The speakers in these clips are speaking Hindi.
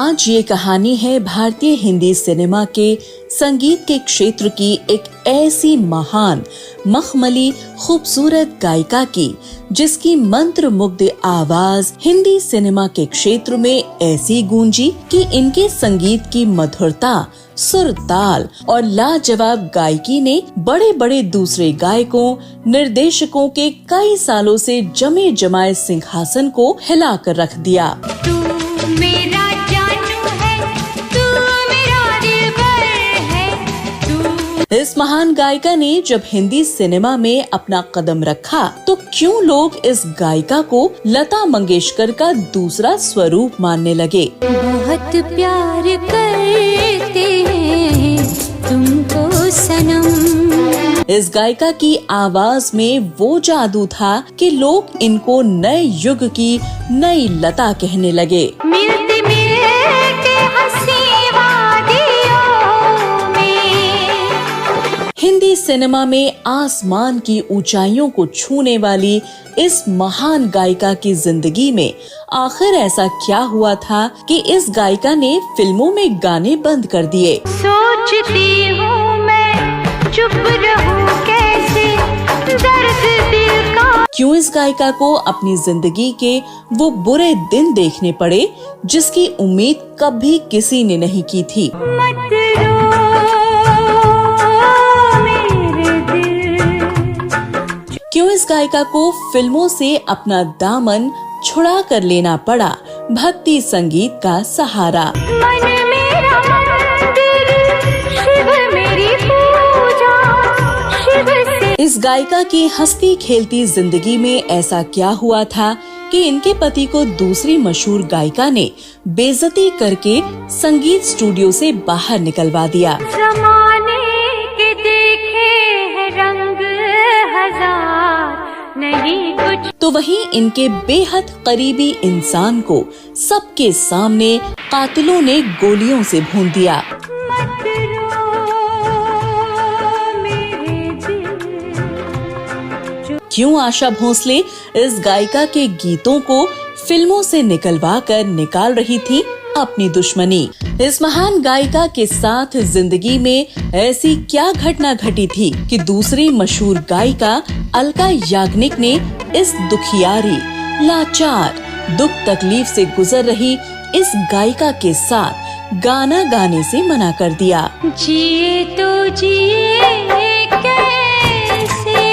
आज ये कहानी है भारतीय हिंदी सिनेमा के संगीत के क्षेत्र की एक ऐसी महान मखमली खूबसूरत गायिका की, जिसकी मंत्र मुग्ध आवाज हिंदी सिनेमा के क्षेत्र में ऐसी गूंजी कि इनके संगीत की मधुरता, सुर, ताल और लाजवाब गायकी ने बड़े बड़े दूसरे गायकों, निर्देशकों के कई सालों से जमे जमाए सिंहासन को हिलाकर रख दिया। इस महान गायिका ने जब हिंदी सिनेमा में अपना कदम रखा तो क्यों लोग इस गायिका को लता मंगेशकर का दूसरा स्वरूप मानने लगे। बहुत प्यार करते हैं तुमको सनम। इस गायिका की आवाज में वो जादू था कि लोग इनको नए युग की नई लता कहने लगे। हिंदी सिनेमा में आसमान की ऊंचाइयों को छूने वाली इस महान गायिका की जिंदगी में आखिर ऐसा क्या हुआ था कि इस गायिका ने फिल्मों में गाने बंद कर दिए। सोचती हूँ मैं चुप रहूं कैसे, दर्द दिल का। क्यों इस गायिका को अपनी जिंदगी के वो बुरे दिन देखने पड़े जिसकी उम्मीद कभी किसी ने नहीं की थी। क्यों इस गायिका को फिल्मों से अपना दामन छुड़ा कर लेना पड़ा भक्ति संगीत का सहारा। मन मेरा मंदिर, शिव मेरी पूजा, शिव से। इस गायिका की हंसती खेलती जिंदगी में ऐसा क्या हुआ था कि इनके पति को दूसरी मशहूर गायिका ने बेइज्जती करके संगीत स्टूडियो से बाहर निकलवा दिया। जमाने के देखे हैं रंग हजार, नहीं कुछ। तो वहीं इनके बेहद करीबी इंसान को सबके सामने कातिलों ने गोलियों से भून दिया। क्यों आशा भोसले इस गायिका के गीतों को फिल्मों से निकलवा कर निकाल रही थी अपनी दुश्मनी। इस महान गायिका के साथ जिंदगी में ऐसी क्या घटना घटी थी कि दूसरी मशहूर गायिका अलका याग्निक ने इस दुखियारी, लाचार, दुख तकलीफ से गुजर रही इस गायिका के साथ गाना गाने से मना कर दिया। जिए तो जिए कैसे।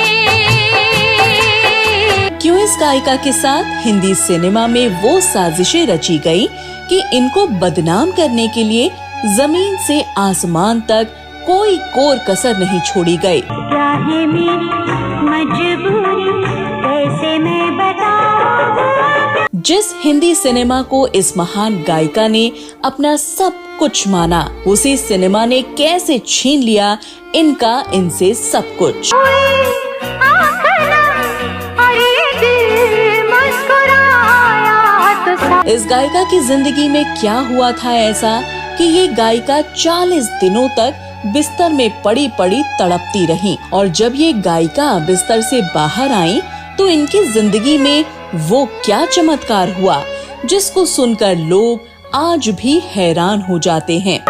क्यों इस गायिका के साथ हिंदी सिनेमा में वो साजिशें रची गयी कि इनको बदनाम करने के लिए जमीन से आसमान तक कोई कोर कसर नहीं छोड़ी गई। क्या है मेरी मजबूरी, कैसे मैं बताऊं। जिस हिंदी सिनेमा को इस महान गायिका ने अपना सब कुछ माना, उसी सिनेमा ने कैसे छीन लिया इनका इनसे सब कुछ। इस गायिका की जिंदगी में क्या हुआ था ऐसा कि ये गायिका 40 दिनों तक बिस्तर में पड़ी पड़ी तड़पती रही, और जब ये गायिका बिस्तर से बाहर आई तो इनकी जिंदगी में वो क्या चमत्कार हुआ जिसको सुनकर लोग आज भी हैरान हो जाते हैं।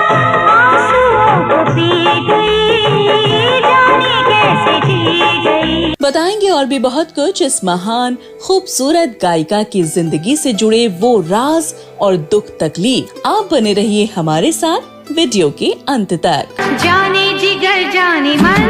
बताएंगे और भी बहुत कुछ इस महान खूबसूरत गायिका की जिंदगी से जुड़े वो राज और दुख तकलीफ। आप बने रहिए हमारे साथ वीडियो के अंत तक। जाने जिगर जाने मन,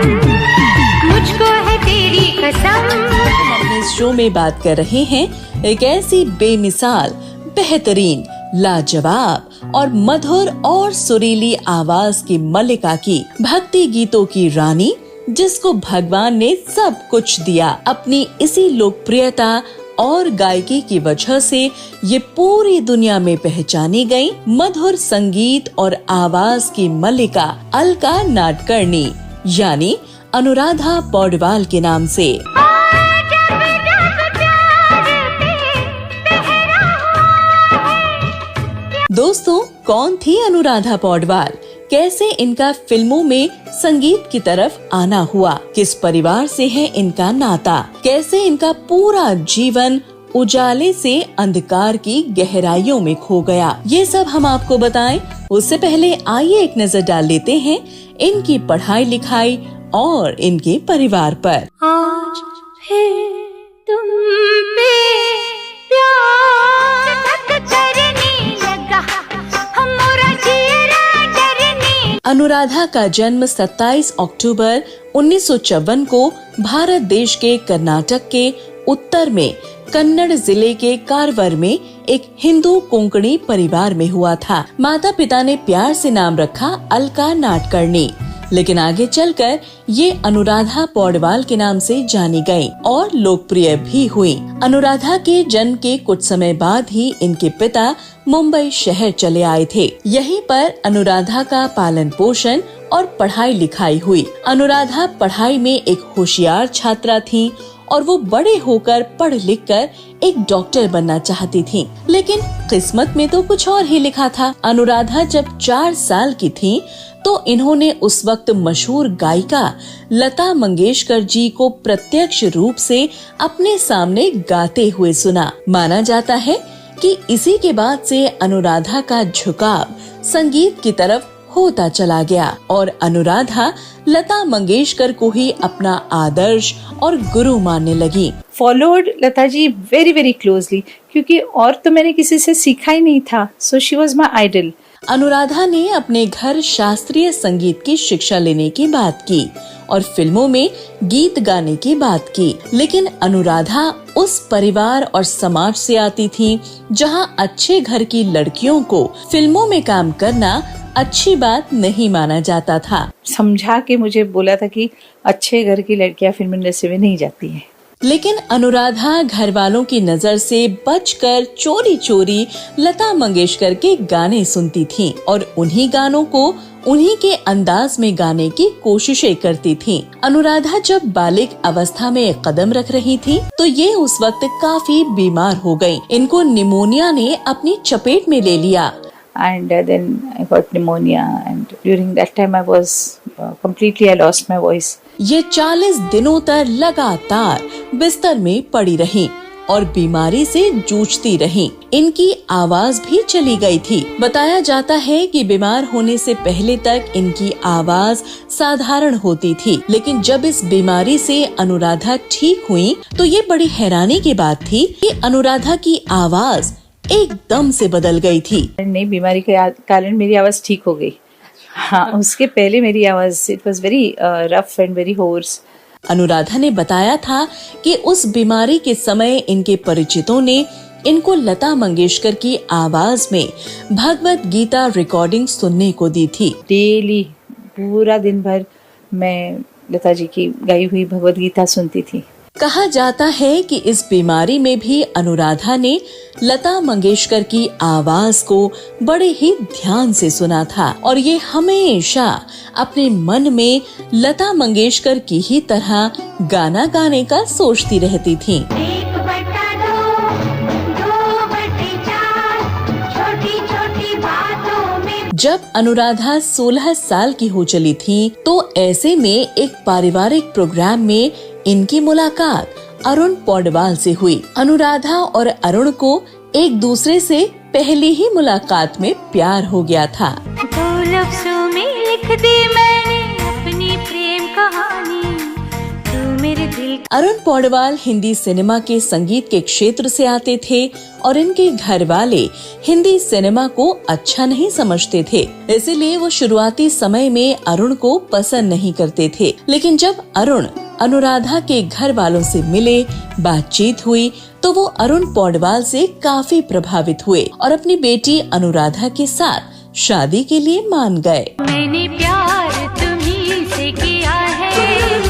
मुझको है तेरी कसम। हम अपने इस शो में बात कर रहे हैं एक ऐसी बेमिसाल, बेहतरीन, लाजवाब और मधुर और सुरीली आवाज की मल्लिका की, भक्ति गीतों की रानी, जिसको भगवान ने सब कुछ दिया। अपनी इसी लोकप्रियता और गायकी की वजह से ये पूरी दुनिया में पहचानी गई मधुर संगीत और आवाज की मल्लिका अलका नाडकर्णी, यानी अनुराधा पौडवाल के नाम से। दोस्तों, कौन थी अनुराधा पौडवाल? कैसे इनका फिल्मों में संगीत की तरफ आना हुआ? किस परिवार से है इनका नाता? कैसे इनका पूरा जीवन उजाले से अंधकार की गहराइयों में खो गया। ये सब हम आपको बताएं उससे पहले आइए एक नजर डाल लेते हैं इनकी पढ़ाई लिखाई और इनके परिवार पर। आज फिर तुम पे प्यार करने लगा, हमारा चेहरा डरने। अनुराधा का जन्म 27 अक्टूबर 1954 को भारत देश के कर्नाटक के उत्तर में कन्नड़ जिले के कारवर में एक हिंदू कोंकणी परिवार में हुआ था। माता पिता ने प्यार से नाम रखा अलका नाडकर्णी, लेकिन आगे चलकर ये अनुराधा पौडवाल के नाम से जानी गयी और लोकप्रिय भी हुई। अनुराधा के जन्म के कुछ समय बाद ही इनके पिता मुंबई शहर चले आए थे। यहीं पर अनुराधा का पालन पोषण और पढ़ाई लिखाई हुई। अनुराधा पढ़ाई में एक होशियार छात्रा थी और वो बड़े होकर पढ़ लिख कर एक डॉक्टर बनना चाहती थी, लेकिन किस्मत में तो कुछ और ही लिखा था। अनुराधा जब 4 साल की थी तो इन्होंने उस वक्त मशहूर गायिका लता मंगेशकर जी को प्रत्यक्ष रूप से अपने सामने गाते हुए सुना। माना जाता है कि इसी के बाद से अनुराधा का झुकाव संगीत की तरफ होता चला गया और अनुराधा लता मंगेशकर को ही अपना आदर्श और गुरु मानने लगी। Followed Lata ji very very closely, क्योंकि और तो मैंने किसी से सीखा ही नहीं था, so she was my idol. Anuradha ने अपने घर शास्त्रीय संगीत की शिक्षा लेने की बात की और फिल्मों में गीत गाने की बात की, लेकिन अनुराधा उस परिवार और समाज से आती थी जहां अच्छे घर की लड़कियों को फिल्मों में काम करना अच्छी बात नहीं माना जाता था। समझा के मुझे बोला था कि अच्छे घर की लड़कियां फिल्म इंडस्ट्री में नहीं जाती हैं। लेकिन अनुराधा घर वालों की नजर से बचकर चोरी चोरी लता मंगेशकर के गाने सुनती थी और उन्हीं गानों को उन्हीं के अंदाज में गाने की कोशिशें करती थी। अनुराधा जब बालिग अवस्था में कदम रख रही थी तो ये उस वक्त काफी बीमार हो गयी। इनको निमोनिया ने अपनी चपेट में ले लिया। And then I got pneumonia, and during that time I was completely I lost my voice. ये 40 दिनों तक लगातार बिस्तर में पड़ी रहीं और बीमारी से जूझती रहीं। इनकी आवाज भी चली गई थी। बताया जाता है कि बीमार होने से पहले तक इनकी आवाज साधारण होती थी, लेकिन जब इस बीमारी से अनुराधा ठीक हुई तो ये बड़ी हैरानी की बात थी कि अनुराधा की आवाज एकदम से बदल गई थी। नई बीमारी के कारण मेरी आवाज ठीक हो गई। हाँ, उसके पहले मेरी आवाज it was very rough and very hoarse. Anuradha ने बताया था कि उस बीमारी के समय इनके परिचितों ने इनको लता मंगेशकर की आवाज में भगवत गीता रिकॉर्डिंग सुनने को दी थी। डेली पूरा दिन भर मैं लता जी की गाई हुई भगवत गीता सुनती थी। कहा जाता है कि इस बीमारी में भी अनुराधा ने लता मंगेशकर की आवाज को बड़े ही ध्यान से सुना था और ये हमेशा अपने मन में लता मंगेशकर की ही तरह गाना गाने का सोचती रहती थी। जब अनुराधा 16 साल की हो चली थी तो ऐसे में एक पारिवारिक प्रोग्राम में इनकी मुलाकात अरुण पौडवाल से हुई। अनुराधा और अरुण को एक दूसरे से पहली ही मुलाकात में प्यार हो गया था। 2 लफ्ज़ों में लिख दी मैंने अपनी प्रेम कहानी, तू मेरे दिल। अरुण पौडवाल हिंदी सिनेमा के संगीत के क्षेत्र से आते थे और इनके घर वाले हिंदी सिनेमा को अच्छा नहीं समझते थे, इसीलिए वो शुरुआती समय में अरुण को पसंद नहीं करते थे। लेकिन जब अरुण अनुराधा के घर वालों से मिले, बातचीत हुई तो वो अरुण पौडवाल से काफी प्रभावित हुए और अपनी बेटी अनुराधा के साथ शादी के लिए मान गए। मैंने प्यार तुम्हीं से किया है,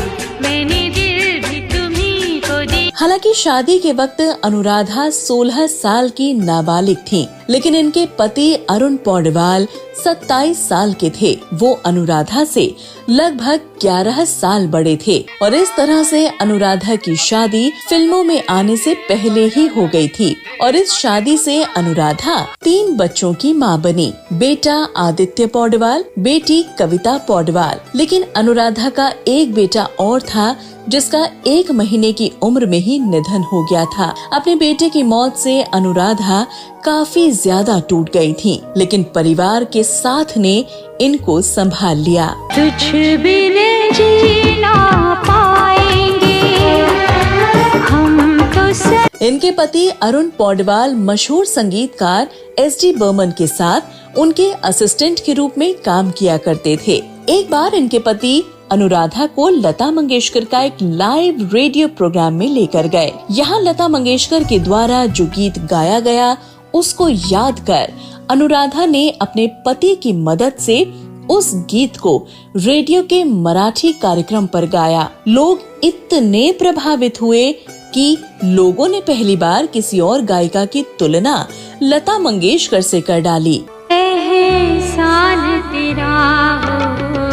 मैंने दिल भी तुम्हीं को दी। हालांकि शादी के वक्त अनुराधा 16 साल की नाबालिग थी, लेकिन इनके पति अरुण पौडवाल 27 साल के थे। वो अनुराधा से लगभग 11 साल बड़े थे और इस तरह से अनुराधा की शादी फिल्मों में आने से पहले ही हो गई थी और इस शादी से अनुराधा 3 बच्चों की मां बनी। बेटा आदित्य पौडवाल, बेटी कविता पौडवाल। लेकिन अनुराधा का एक बेटा और था जिसका 1 महीने की उम्र में ही निधन हो गया था। अपने बेटे की मौत से अनुराधा काफी ज्यादा टूट गई थी, लेकिन परिवार के साथ ने इनको संभाल लिया। तुझ बिन जीना पाएंगे हम तो इनके पति अरुण पौडवाल मशहूर संगीतकार एसडी बर्मन के साथ उनके असिस्टेंट के रूप में काम किया करते थे। एक बार इनके पति अनुराधा को लता मंगेशकर का एक लाइव रेडियो प्रोग्राम में लेकर गए। यहाँ लता मंगेशकर के द्वारा जो गीत गाया गया उसको याद कर अनुराधा ने अपने पति की मदद से उस गीत को रेडियो के मराठी कार्यक्रम पर गाया। लोग इतने प्रभावित हुए कि लोगों ने पहली बार किसी और गायिका की तुलना लता मंगेशकर से कर डाली। एहसान तेरा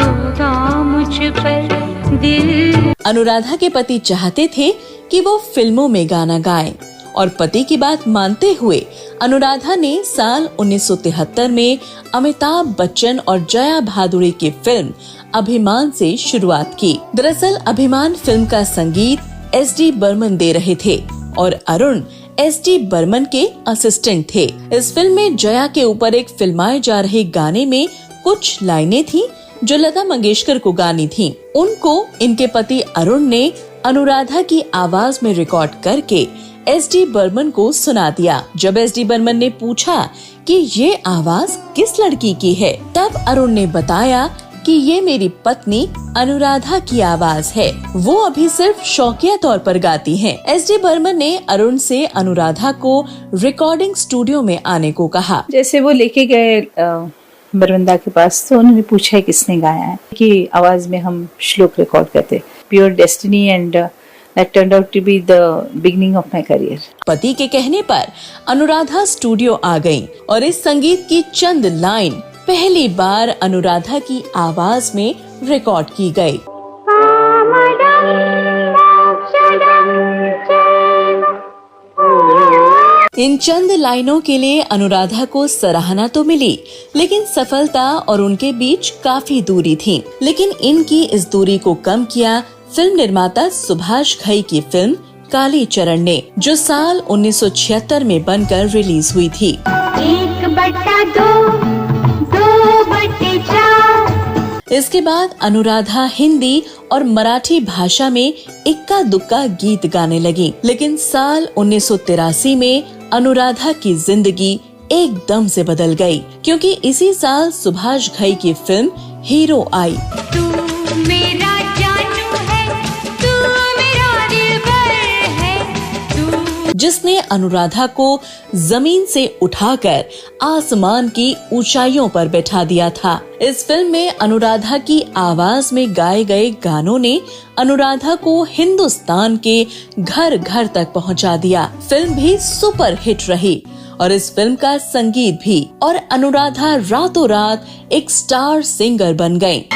होगा मुझ पर दिल। अनुराधा के पति चाहते थे कि वो फिल्मों में गाना गाएं और पति की बात मानते हुए अनुराधा ने साल 1973 में अमिताभ बच्चन और जया भादुड़ी की फिल्म अभिमान से शुरुआत की। दरअसल अभिमान फिल्म का संगीत एसडी बर्मन दे रहे थे और अरुण एसडी बर्मन के असिस्टेंट थे। इस फिल्म में जया के ऊपर एक फिल्माए जा रहे गाने में कुछ लाइनें थी जो लता मंगेशकर को गानी थी। उनको इनके पति अरुण ने अनुराधा की आवाज में रिकॉर्ड करके एसडी बर्मन को सुना दिया। जब एसडी बर्मन ने पूछा कि ये आवाज किस लड़की की है, तब अरुण ने बताया कि ये मेरी पत्नी अनुराधा की आवाज है, वो अभी सिर्फ शौकिया तौर पर गाती हैं। एसडी बर्मन ने अरुण से अनुराधा को रिकॉर्डिंग स्टूडियो में आने को कहा। जैसे वो लेके गए बरवंदा के पास, तो उन्होंने पूछा किसने गाया है, कि आवाज में हम श्लोक रिकॉर्ड करते, pure destiny, and that turned out to be the beginning of my career. पति के कहने पर अनुराधा स्टूडियो आ गयी और इस संगीत की चंद लाइन पहली बार अनुराधा की आवाज में रिकॉर्ड की गई। इन चंद लाइनों के लिए अनुराधा को सराहना तो मिली, लेकिन सफलता और उनके बीच काफी दूरी थी। लेकिन इनकी इस दूरी को कम किया फिल्म निर्माता सुभाष घई की फिल्म काली चरण ने, जो साल 1976 में बनकर रिलीज हुई थी। 1/2 इसके बाद अनुराधा हिंदी और मराठी भाषा में इक्का दुक्का गीत गाने लगी। लेकिन साल 1983 में अनुराधा की जिंदगी एकदम से बदल गई, क्योंकि इसी साल सुभाष घई की फिल्म हीरो आई। जिसने अनुराधा को जमीन से उठाकर आसमान की ऊंचाइयों पर बैठा दिया था। इस फिल्म में अनुराधा की आवाज में गाए गए गानों ने अनुराधा को हिंदुस्तान के घर घर तक पहुंचा दिया। फिल्म भी सुपर हिट रही और इस फिल्म का संगीत भी, और अनुराधा रातों रात एक स्टार सिंगर बन गयी।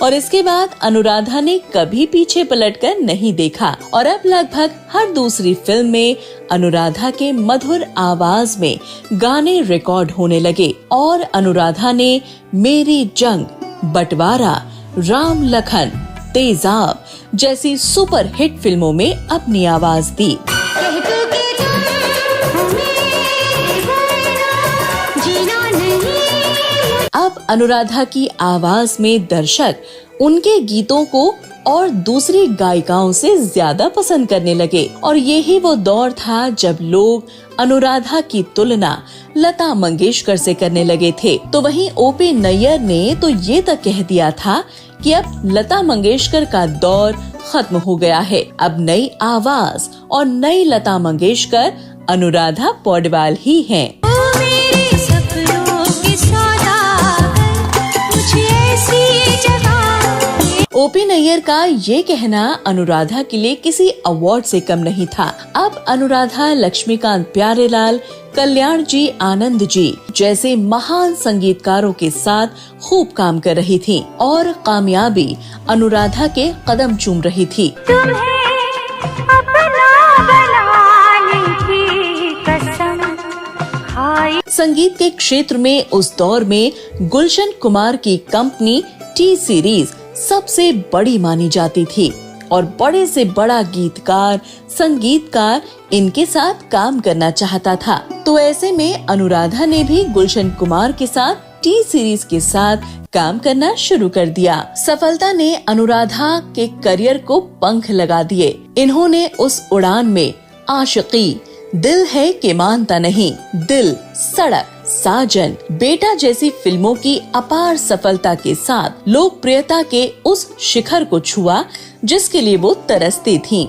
और इसके बाद अनुराधा ने कभी पीछे पलटकर नहीं देखा और अब लगभग हर दूसरी फिल्म में अनुराधा के मधुर आवाज में गाने रिकॉर्ड होने लगे और अनुराधा ने मेरी जंग, बंटवारा, राम लखन, तेजाब जैसी सुपर हिट फिल्मों में अपनी आवाज दी। अब अनुराधा की आवाज में दर्शक उनके गीतों को और दूसरी गायिकाओं से ज्यादा पसंद करने लगे और यही वो दौर था जब लोग अनुराधा की तुलना लता मंगेशकर से करने लगे थे। तो वहीं ओपी नैयर ने तो ये तक कह दिया था कि अब लता मंगेशकर का दौर खत्म हो गया है, अब नई आवाज और नई लता मंगेशकर अनुराधा पौडवाल ही हैं। ओपी नैयर का ये कहना अनुराधा के लिए किसी अवार्ड से कम नहीं था। अब अनुराधा लक्ष्मीकांत प्यारेलाल, कल्याण जी आनंद जी जैसे महान संगीतकारों के साथ खूब काम कर रही थी और कामयाबी अनुराधा के कदम चूम रही थी। संगीत के क्षेत्र में उस दौर में गुलशन कुमार की कंपनी टी सीरीज सबसे बड़ी मानी जाती थी और बड़े से बड़ा गीतकार, संगीतकार इनके साथ काम करना चाहता था। तो ऐसे में अनुराधा ने भी गुलशन कुमार के साथ टी सीरीज के साथ काम करना शुरू कर दिया। सफलता ने अनुराधा के करियर को पंख लगा दिए। इन्होंने उस उड़ान में आशिकी, दिल है कि मानता नहीं, दिल, सड़क, साजन, बेटा जैसी फिल्मों की अपार सफलता के साथ लोकप्रियता के उस शिखर को छुआ जिसके लिए वो तरसती थीं।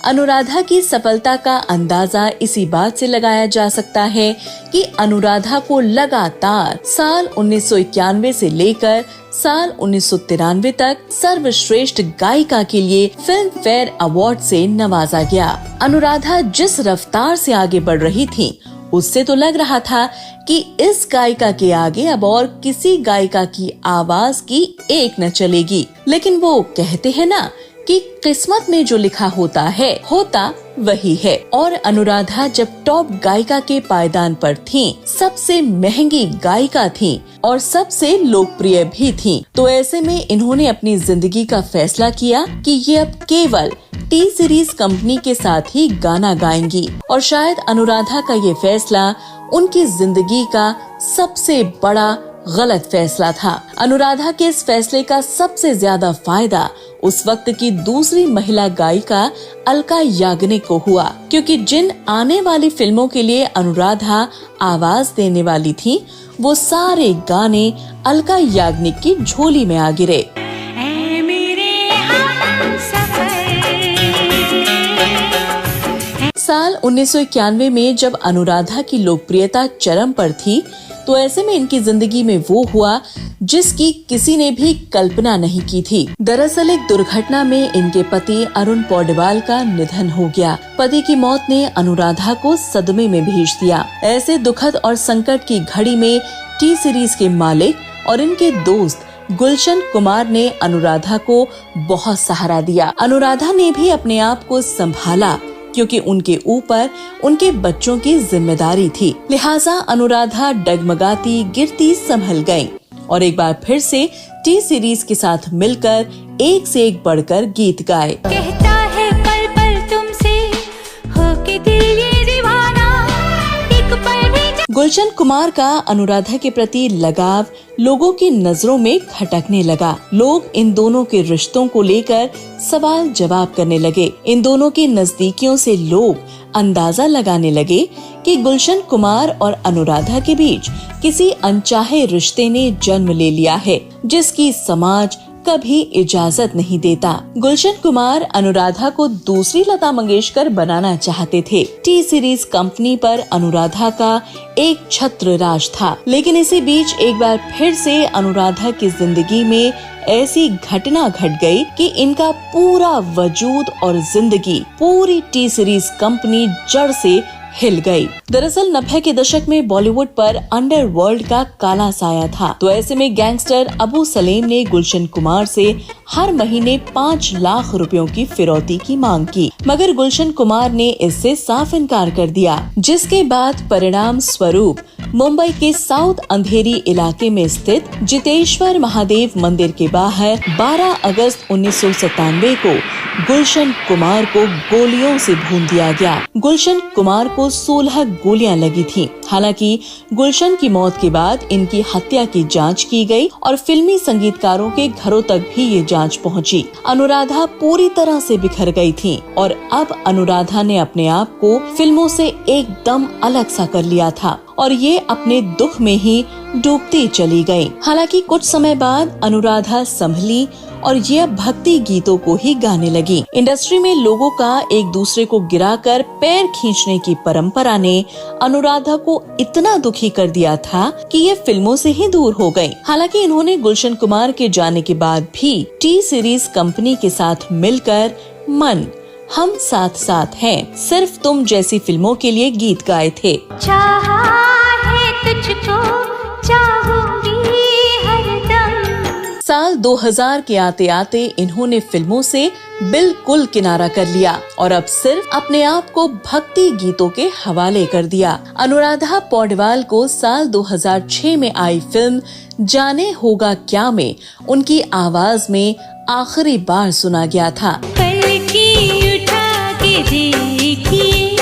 अनुराधा की सफलता का अंदाजा इसी बात से लगाया जा सकता है कि अनुराधा को लगातार साल 1991 से लेकर साल 1993 तक सर्वश्रेष्ठ गायिका के लिए फिल्म फेयर अवार्ड से नवाजा गया। अनुराधा जिस रफ्तार से आगे बढ़ रही थी, उससे तो लग रहा था कि इस गायिका के आगे अब और किसी गायिका की आवाज की एक न चलेगी। लेकिन वो कहते हैं ना कि किस्मत में जो लिखा होता है, होता वही है। और अनुराधा जब टॉप गायिका के पायदान पर थीं, सबसे महंगी गायिका थीं और सबसे लोकप्रिय भी थीं, तो ऐसे में इन्होंने अपनी जिंदगी का फैसला किया कि ये अब केवल टी सीरीज कंपनी के साथ ही गाना गाएंगी। और शायद अनुराधा का ये फैसला उनकी जिंदगी का सबसे बड़ा गलत फैसला था। अनुराधा के इस फैसले का सबसे ज्यादा फायदा उस वक्त की दूसरी महिला गायिका अलका याग्निक को हुआ, क्योंकि जिन आने वाली फिल्मों के लिए अनुराधा आवाज देने वाली थी, वो सारे गाने अलका याग्निक की झोली में आ गिरे। साल 1991 में जब अनुराधा की लोकप्रियता चरम पर थी, तो ऐसे में इनकी जिंदगी में वो हुआ जिसकी किसी ने भी कल्पना नहीं की थी। दरअसल एक दुर्घटना में इनके पति अरुण पौडवाल का निधन हो गया। पति की मौत ने अनुराधा को सदमे में भेज दिया। ऐसे दुखद और संकट की घड़ी में टी सीरीज के मालिक और इनके दोस्त गुलशन कुमार ने अनुराधा को बहुत सहारा दिया। अनुराधा ने भी अपने आप को संभाला, क्योंकि उनके ऊपर उनके बच्चों की जिम्मेदारी थी। लिहाजा अनुराधा डगमगाती गिरती संभल गयी और एक बार फिर से टी सीरीज के साथ मिलकर एक से एक बढ़कर गीत गाए। कहता है पल पल तुमसे होके दिल ये दीवाना, एक पल भी। गुलशन कुमार का अनुराधा के प्रति लगाव लोगों की नजरों में खटकने लगा। लोग इन दोनों के रिश्तों को लेकर सवाल जवाब करने लगे। इन दोनों की नजदीकियों से लोग अंदाजा लगाने लगे कि गुलशन कुमार और अनुराधा के बीच किसी अनचाहे रिश्ते ने जन्म ले लिया है, जिसकी समाज कभी इजाजत नहीं देता। गुलशन कुमार अनुराधा को दूसरी लता मंगेशकर बनाना चाहते थे। टी सीरीज कंपनी पर अनुराधा का एक छत्र राज था। लेकिन इसी बीच एक बार फिर से अनुराधा की जिंदगी में ऐसी घटना घट गई कि इनका पूरा वजूद और जिंदगी, पूरी टी सीरीज कंपनी जड़ से हिल गई। दरअसल 90 के दशक में बॉलीवुड पर अंडरवर्ल्ड का काला साया था। तो ऐसे में गैंगस्टर अबू सलेम ने गुलशन कुमार से हर महीने 5 लाख रुपयों की फिरौती की मांग की, मगर गुलशन कुमार ने इससे साफ इनकार कर दिया, जिसके बाद परिणाम स्वरूप मुंबई के साउथ अंधेरी इलाके में स्थित जितेश्वर महादेव मंदिर के बाहर 12 अगस्त 1997 को गुलशन कुमार को गोलियों से भून दिया गया। गुलशन कुमार को 16 गोलियां लगी थीं। हालांकि गुलशन की मौत के बाद इनकी हत्या की जांच की गई और फिल्मी संगीतकारों के घरों तक भी ये जांच पहुंची। अनुराधा पूरी तरह से बिखर गई थी और अब अनुराधा ने अपने आप को फिल्मों से एकदम अलग सा कर लिया था और ये अपने दुख में ही डूबती चली गई। हालांकि कुछ समय बाद अनुराधा संभली और ये अब भक्ति गीतों को ही गाने लगी। इंडस्ट्री में लोगों का एक दूसरे को गिराकर पैर खींचने की परंपरा ने अनुराधा को इतना दुखी कर दिया था कि ये फिल्मों से ही दूर हो गयी। हालांकि इन्होंने गुलशन कुमार के जाने के बाद भी टी सीरीज कंपनी के साथ मिलकर मन, हम साथ साथ हैं, सिर्फ तुम जैसी फिल्मों के लिए गीत गाए थे। चाहा है तुझको, चाहूंगी हरदम, साल 2000 के आते आते इन्होंने फिल्मों से बिल्कुल किनारा कर लिया और अब सिर्फ अपने आप को भक्ति गीतों के हवाले कर दिया। अनुराधा पौडवाल को साल 2006 में आई फिल्म जाने होगा क्या में उनकी आवाज में आखिरी बार सुना गया था। पलकी उठा के देखिए,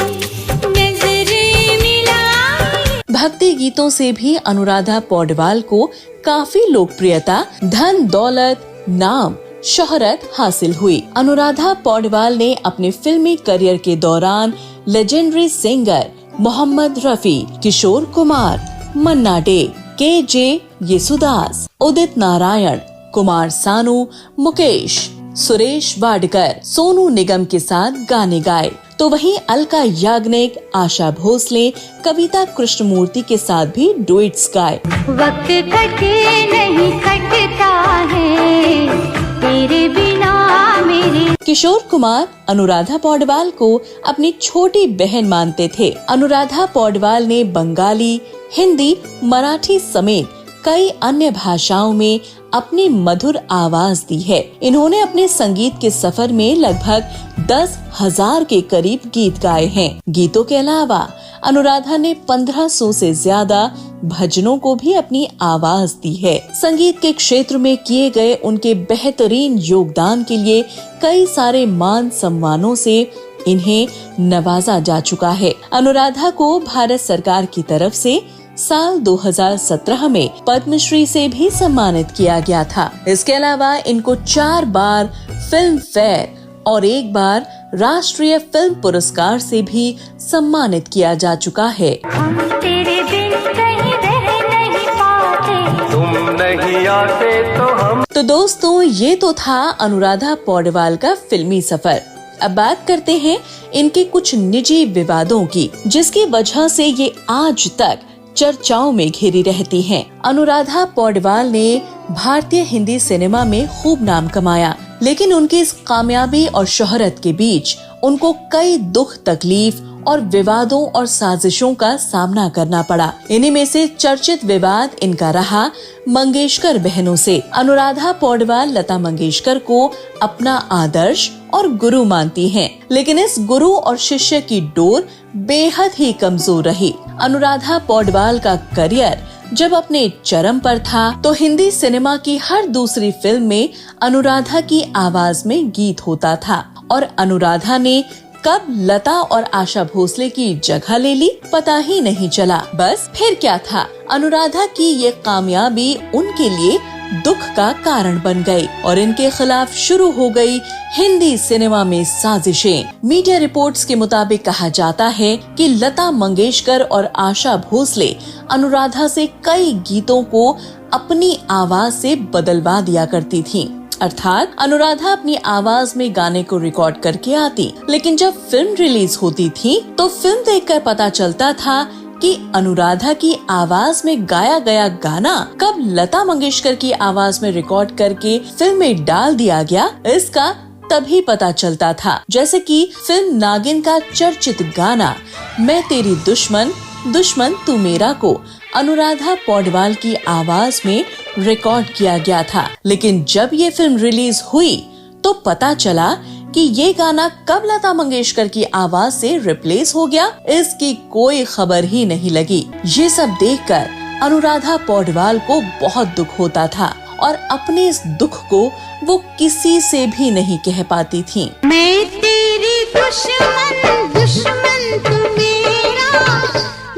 नजरें मिलाए। भक्ति गीतों से भी अनुराधा पौडवाल को काफी लोकप्रियता, धन दौलत, नाम, शोहरत हासिल हुई। अनुराधा पौडवाल ने अपने फिल्मी करियर के दौरान लेजेंडरी सिंगर मोहम्मद रफी, किशोर कुमार, मन्ना डे, के.जे. येसुदास, उदित नारायण, कुमार सानू, मुकेश, सुरेश वाडकर, सोनू निगम के साथ गाने गाए। तो वहीं अलका याग्निक, आशा भोसले, कविता कृष्णमूर्ति के साथ भी डुएट्स गाए। वक्त कटे नहीं कटता है तेरे बिना मेरे। किशोर कुमार अनुराधा पौडवाल को अपनी छोटी बहन मानते थे। अनुराधा पौडवाल ने बंगाली, हिंदी, मराठी समेत कई अन्य भाषाओं में अपनी मधुर आवाज दी है। इन्होंने अपने संगीत के सफर में लगभग 10,000 के करीब गीत गाए हैं। गीतों के अलावा अनुराधा ने 1500 से ज्यादा भजनों को भी अपनी आवाज दी है। संगीत के क्षेत्र में किए गए उनके बेहतरीन योगदान के लिए कई सारे मान सम्मानों से इन्हें नवाजा जा चुका है। अनुराधा को भारत सरकार की तरफ से साल 2017 में पद्मश्री से भी सम्मानित किया गया था। इसके अलावा इनको 4 बार फिल्म फेयर और 1 बार राष्ट्रीय फिल्म पुरस्कार से भी सम्मानित किया जा चुका है। हम तेरे बिन कहीं रह नहीं पाते, तुम नहीं आते तो हम। तो दोस्तों, ये तो था अनुराधा पौडवाल का फिल्मी सफर। अब बात करते हैं इनके कुछ निजी विवादों की, जिसकी वजह से ये आज तक चर्चाओं में घिरी रहती हैं। अनुराधा पौडवाल ने भारतीय हिंदी सिनेमा में खूब नाम कमाया, लेकिन उनकी इस कामयाबी और शोहरत के बीच उनको कई दुख, तकलीफ और विवादों और साजिशों का सामना करना पड़ा। इन्हीं में से चर्चित विवाद इनका रहा मंगेशकर बहनों से। अनुराधा पौडवाल लता मंगेशकर को अपना आदर्श और गुरु मानती हैं, लेकिन इस गुरु और शिष्य की डोर बेहद ही कमजोर रही। अनुराधा पौडवाल का करियर जब अपने चरम पर था, तो हिंदी सिनेमा की हर दूसरी फिल्म में अनुराधा की आवाज में गीत होता था और अनुराधा ने कब लता और आशा भोसले की जगह ले ली पता ही नहीं चला। बस फिर क्या था, अनुराधा की ये कामयाबी उनके लिए दुख का कारण बन गई और इनके खिलाफ शुरू हो गई हिंदी सिनेमा में साजिशें। मीडिया रिपोर्ट्स के मुताबिक कहा जाता है कि लता मंगेशकर और आशा भोसले अनुराधा से कई गीतों को अपनी आवाज से बदलवा दिया करती थीं। अर्थात अनुराधा अपनी आवाज में गाने को रिकॉर्ड करके आती, लेकिन जब फिल्म रिलीज होती थी तो फिल्म देखकर पता चलता था कि अनुराधा की आवाज में गाया गया गाना कब लता मंगेशकर की आवाज में रिकॉर्ड करके फिल्म में डाल दिया गया, इसका तभी पता चलता था। जैसे कि फिल्म नागिन का चर्चित गाना मैं तेरी दुश्मन, दुश्मन तू मेरा को अनुराधा पौडवाल की आवाज में रिकॉर्ड किया गया था, लेकिन जब ये फिल्म रिलीज हुई तो पता चला कि ये गाना कब लता मंगेशकर की आवाज से रिप्लेस हो गया, इसकी कोई खबर ही नहीं लगी। ये सब देखकर अनुराधा पौडवाल को बहुत दुख होता था और अपने इस दुख को वो किसी से भी नहीं कह पाती थी। मैं तेरी दुश्मन, दुश्मन तू मेरा,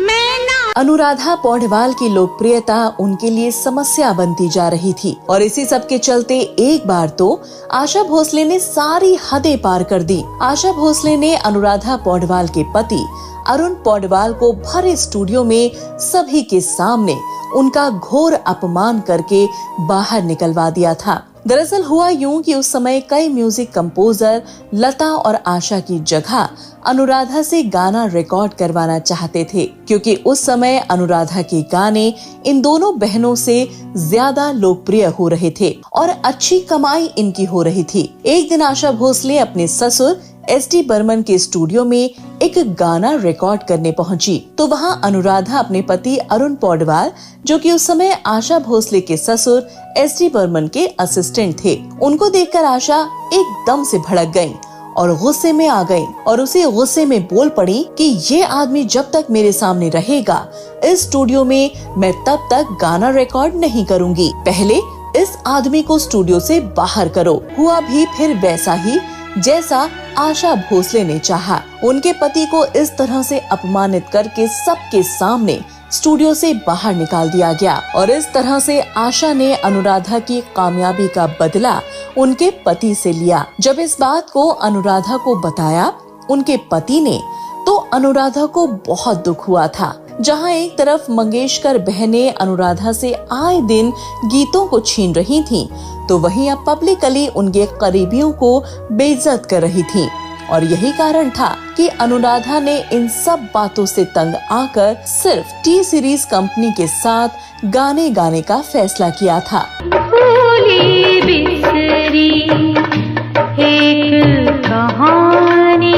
मैं ना। अनुराधा पौडवाल की लोकप्रियता उनके लिए समस्या बनती जा रही थी और इसी सब के चलते एक बार तो आशा भोसले ने सारी हदें पार कर दी। आशा भोसले ने अनुराधा पौडवाल के पति अरुण पौडवाल को भरे स्टूडियो में सभी के सामने उनका घोर अपमान करके बाहर निकलवा दिया था। दरअसल हुआ यूं कि उस समय कई म्यूजिक कंपोजर लता और आशा की जगह अनुराधा से गाना रिकॉर्ड करवाना चाहते थे, क्योंकि उस समय अनुराधा के गाने इन दोनों बहनों से ज्यादा लोकप्रिय हो रहे थे और अच्छी कमाई इनकी हो रही थी। एक दिन आशा भोसले अपने ससुर एसडी बर्मन के स्टूडियो में एक गाना रिकॉर्ड करने पहुंची तो वहां अनुराधा अपने पति अरुण पौडवाल, जो कि उस समय आशा भोसले के ससुर एसडी बर्मन के असिस्टेंट थे, उनको देखकर आशा एकदम से भड़क गयी और गुस्से में आ गई और उसे गुस्से में बोल पड़ी कि ये आदमी जब तक मेरे सामने रहेगा इस स्टूडियो में मैं तब तक गाना रिकॉर्ड नहीं करूंगी। पहले इस आदमी को स्टूडियो से बाहर करो। हुआ भी फिर वैसा ही जैसा आशा भोसले ने चाहा। उनके पति को इस तरह से अपमानित करके सबके सामने स्टूडियो से बाहर निकाल दिया गया और इस तरह से आशा ने अनुराधा की कामयाबी का बदला उनके पति से लिया। जब इस बात को अनुराधा को बताया उनके पति ने तो अनुराधा को बहुत दुख हुआ था। जहां एक तरफ मंगेशकर बहनें अनुराधा से आए दिन गीतों को छीन रही थीं, तो वहीं अब पब्लिकली उनके करीबियों को बेइज्जत कर रही थीं। और यही कारण था कि अनुराधा ने इन सब बातों से तंग आकर सिर्फ टी सीरीज कंपनी के साथ गाने गाने का फैसला किया था। भूली बिसरी एक कहानी।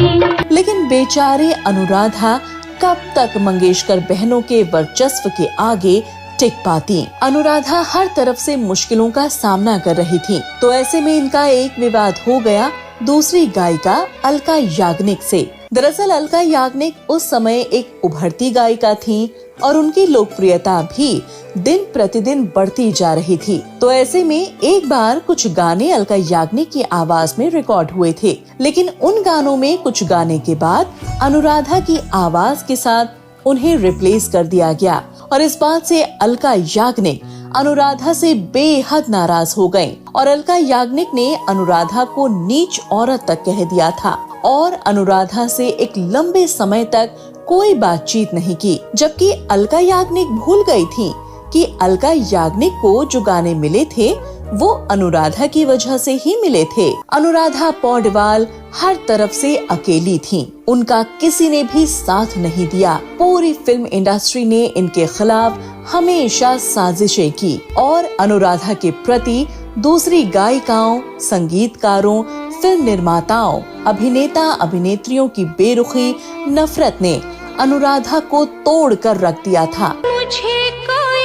लेकिन बेचारी अनुराधा कब तक मंगेशकर बहनों के वर्चस्व के आगे टिक पाती। अनुराधा हर तरफ से मुश्किलों का सामना कर रही थी, तो ऐसे में इनका एक विवाद हो गया दूसरी गायिका अलका याग्निक से। दरअसल अलका याग्निक उस समय एक उभरती गायिका थी और उनकी लोकप्रियता भी दिन प्रतिदिन बढ़ती जा रही थी। तो ऐसे में एक बार कुछ गाने अलका याग्निक की आवाज में रिकॉर्ड हुए थे, लेकिन उन गानों में कुछ गाने के बाद अनुराधा की आवाज के साथ उन्हें रिप्लेस कर दिया गया और इस बात से अलका याग्निक अनुराधा से बेहद नाराज हो गयी और अलका याग्निक ने अनुराधा को नीच औरत तक कह दिया था और अनुराधा से एक लंबे समय तक कोई बातचीत नहीं की। जबकि अलका याग्निक भूल गई थी कि अलका याग्निक को जो गाने मिले थे वो अनुराधा की वजह से ही मिले थे। अनुराधा पौडवाल हर तरफ से अकेली थीं। उनका किसी ने भी साथ नहीं दिया। पूरी फिल्म इंडस्ट्री ने इनके खिलाफ हमेशा साजिशें की और अनुराधा के प्रति दूसरी गायिकाओं, संगीतकारों, फिल्म निर्माताओं, अभिनेता अभिनेत्रियों की बेरुखी नफरत ने अनुराधा को तोड़ कर रख दिया था। मुझे कोई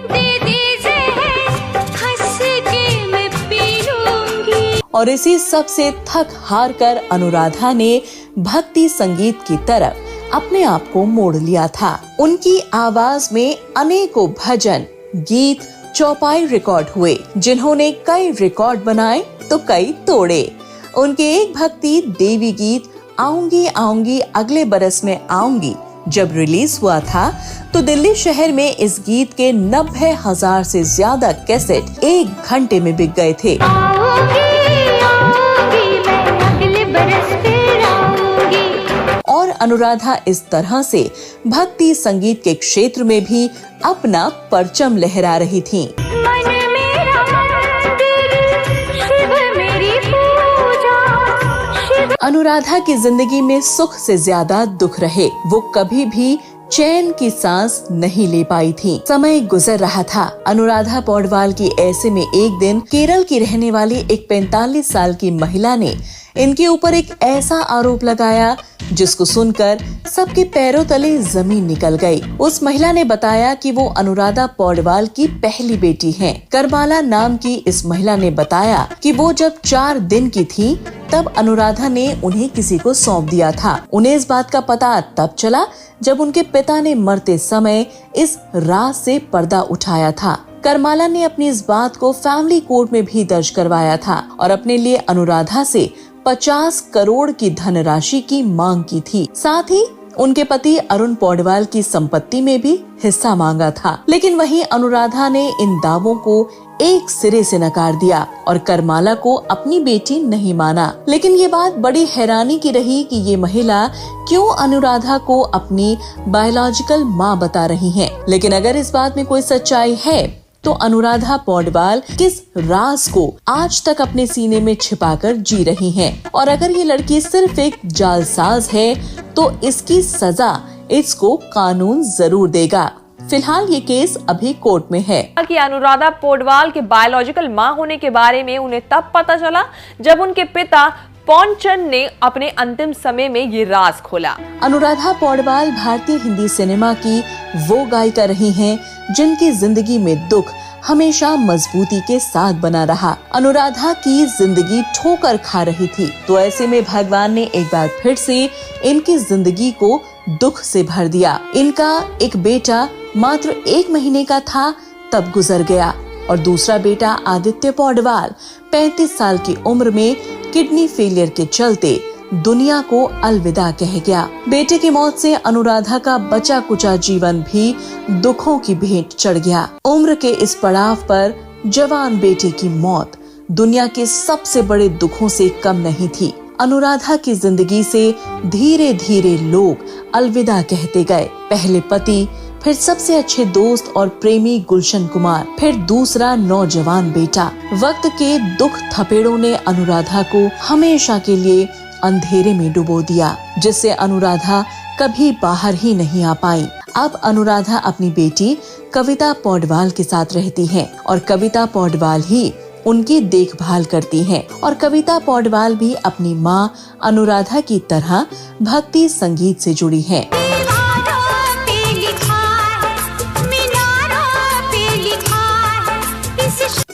दे दे ज़हर, हंस के मैं पी लूंगी। और इसी सब से थक हार कर अनुराधा ने भक्ति संगीत की तरफ अपने आप को मोड़ लिया था। उनकी आवाज में अनेकों भजन, गीत, चौपाई रिकॉर्ड हुए, जिन्होंने कई रिकॉर्ड बनाए तो कई तोड़े। उनके एक भक्ति देवी गीत आऊंगी आऊंगी अगले बरस में आऊंगी जब रिलीज हुआ था तो दिल्ली शहर में इस गीत के 90,000 से ज्यादा कैसेट एक घंटे में बिक गए थे। और अनुराधा इस तरह से भक्ति संगीत के क्षेत्र में भी अपना परचम लहरा रही थीं। अनुराधा की जिंदगी में सुख से ज्यादा दुख रहे। वो कभी भी चैन की सांस नहीं ले पाई थी। समय गुजर रहा था। अनुराधा पौडवाल की ऐसे में एक दिन केरल की रहने वाली एक 45 साल की महिला ने इनके ऊपर एक ऐसा आरोप लगाया जिसको सुनकर सबके पैरों तले जमीन निकल गई। उस महिला ने बताया कि वो अनुराधा पौडवाल की पहली बेटी हैं। करमाला नाम की इस महिला ने बताया कि वो जब 4 दिन की थी तब अनुराधा ने उन्हें किसी को सौंप दिया था। उन्हें इस बात का पता तब चला जब उनके पिता ने मरते समय इस राज से पर्दा उठाया था। करमाला ने अपनी इस बात को फैमिली कोर्ट में भी दर्ज करवाया था और अपने लिए अनुराधा से 50 करोड़ की धनराशि की मांग की थी। साथ ही उनके पति अरुण पौडवाल की संपत्ति में भी हिस्सा मांगा था। लेकिन वहीं अनुराधा ने इन दावों को एक सिरे से नकार दिया और करमाला को अपनी बेटी नहीं माना। लेकिन ये बात बड़ी हैरानी की रही कि ये महिला क्यों अनुराधा को अपनी बायोलॉजिकल माँ बता रही है। लेकिन अगर इस बात में कोई सच्चाई है तो अनुराधा पौडवाल किस राज को आज तक अपने सीने में छिपाकर जी रही हैं। और अगर ये लड़की सिर्फ एक जालसाज है तो इसकी सजा इसको कानून जरूर देगा। फिलहाल ये केस अभी कोर्ट में है। कि अनुराधा पौडवाल के बायोलॉजिकल मां होने के बारे में उन्हें तब पता चला जब उनके पिता पौनचंद ने अपने अंतिम समय में ये राज खोला। अनुराधा पौडवाल भारतीय हिंदी सिनेमा की वो गायिका रही हैं जिनकी जिंदगी में दुख हमेशा मजबूती के साथ बना रहा। अनुराधा की जिंदगी ठोकर खा रही थी, तो ऐसे में भगवान ने एक बार फिर से इनकी जिंदगी को दुख से भर दिया। इनका एक बेटा मात्र 1 महीने का था तब गुजर गया और दूसरा बेटा आदित्य पौडवाल 35 साल की उम्र में किडनी फेलियर के चलते दुनिया को अलविदा कह गया। बेटे की मौत से अनुराधा का बचा कुचा जीवन भी दुखों की भेंट चढ़ गया। उम्र के इस पड़ाव पर जवान बेटे की मौत दुनिया के सबसे बड़े दुखों से कम नहीं थी। अनुराधा की जिंदगी से धीरे धीरे लोग अलविदा कहते गए। पहले पति, फिर सबसे अच्छे दोस्त और प्रेमी गुलशन कुमार, फिर दूसरा नौजवान बेटा। वक्त के दुख थपेड़ों ने अनुराधा को हमेशा के लिए अंधेरे में डुबो दिया, जिससे अनुराधा कभी बाहर ही नहीं आ पाई। अब अनुराधा अपनी बेटी कविता पौडवाल के साथ रहती हैं और कविता पौडवाल ही उनकी देखभाल करती हैं और कविता पौडवाल भी अपनी माँ अनुराधा की तरह भक्ति संगीत से जुड़ी हैं।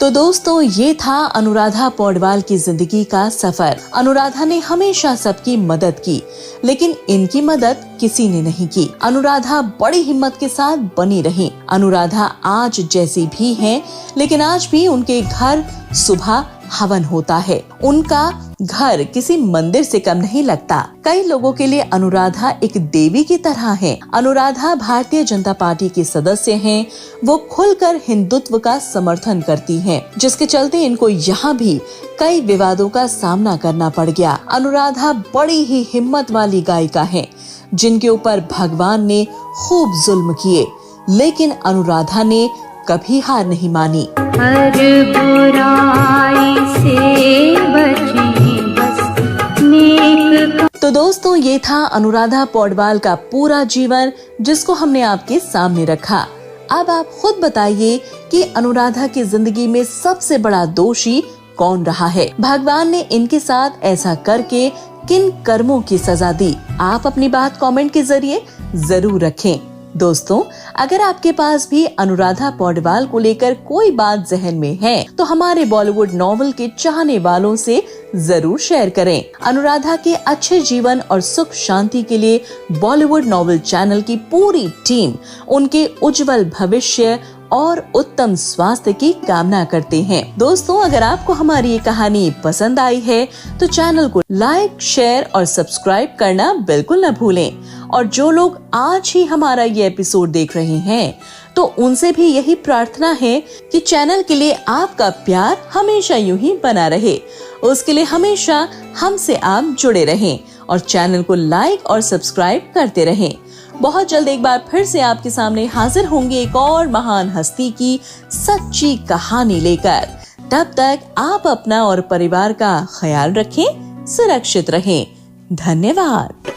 तो दोस्तों, ये था अनुराधा पौडवाल की जिंदगी का सफर। अनुराधा ने हमेशा सबकी मदद की, लेकिन इनकी मदद किसी ने नहीं की। अनुराधा बड़ी हिम्मत के साथ बनी रही। अनुराधा आज जैसी भी हैं, लेकिन आज भी उनके घर सुबह हवन होता है। उनका घर किसी मंदिर से कम नहीं लगता। कई लोगों के लिए अनुराधा एक देवी की तरह है। अनुराधा भारतीय जनता पार्टी की सदस्य हैं। वो खुलकर हिंदुत्व का समर्थन करती हैं, जिसके चलते इनको यहाँ भी कई विवादों का सामना करना पड़ गया। अनुराधा बड़ी ही हिम्मत वाली गायिका है, जिनके ऊपर भगवान ने खूब जुल्म किए, लेकिन अनुराधा ने कभी हार नहीं मानी। हर बुराई से बची बस नेक। तो दोस्तों, ये था अनुराधा पौडवाल का पूरा जीवन, जिसको हमने आपके सामने रखा। अब आप खुद बताइए कि अनुराधा की जिंदगी में सबसे बड़ा दोषी कौन रहा है? भगवान ने इनके साथ ऐसा करके किन कर्मों की सजा दी? आप अपनी बात कमेंट के जरिए जरूर रखें। दोस्तों, अगर आपके पास भी अनुराधा पौडवाल को लेकर कोई बात जहन में है, तो हमारे बॉलीवुड नॉवेल के चाहने वालों से जरूर शेयर करें। अनुराधा के अच्छे जीवन और सुख शांति के लिए बॉलीवुड नॉवेल चैनल की पूरी टीम उनके उज्जवल भविष्य और उत्तम स्वास्थ्य की कामना करते हैं। दोस्तों, अगर आपको हमारी ये कहानी पसंद आई है, तो चैनल को लाइक, शेयर और सब्सक्राइब करना बिल्कुल न भूलें। और जो लोग आज ही हमारा ये एपिसोड देख रहे हैं, तो उनसे भी यही प्रार्थना है कि चैनल के लिए आपका प्यार हमेशा यूं ही बना रहे। उसके लिए हमेशा हमसे आप जुड़े रहें और चैनल को लाइक और सब्सक्राइब करते रहें। बहुत जल्द एक बार फिर से आपके सामने हाजिर होंगे एक और महान हस्ती की सच्ची कहानी लेकर। तब तक आप अपना और परिवार का ख्याल रखें, सुरक्षित रहें। धन्यवाद।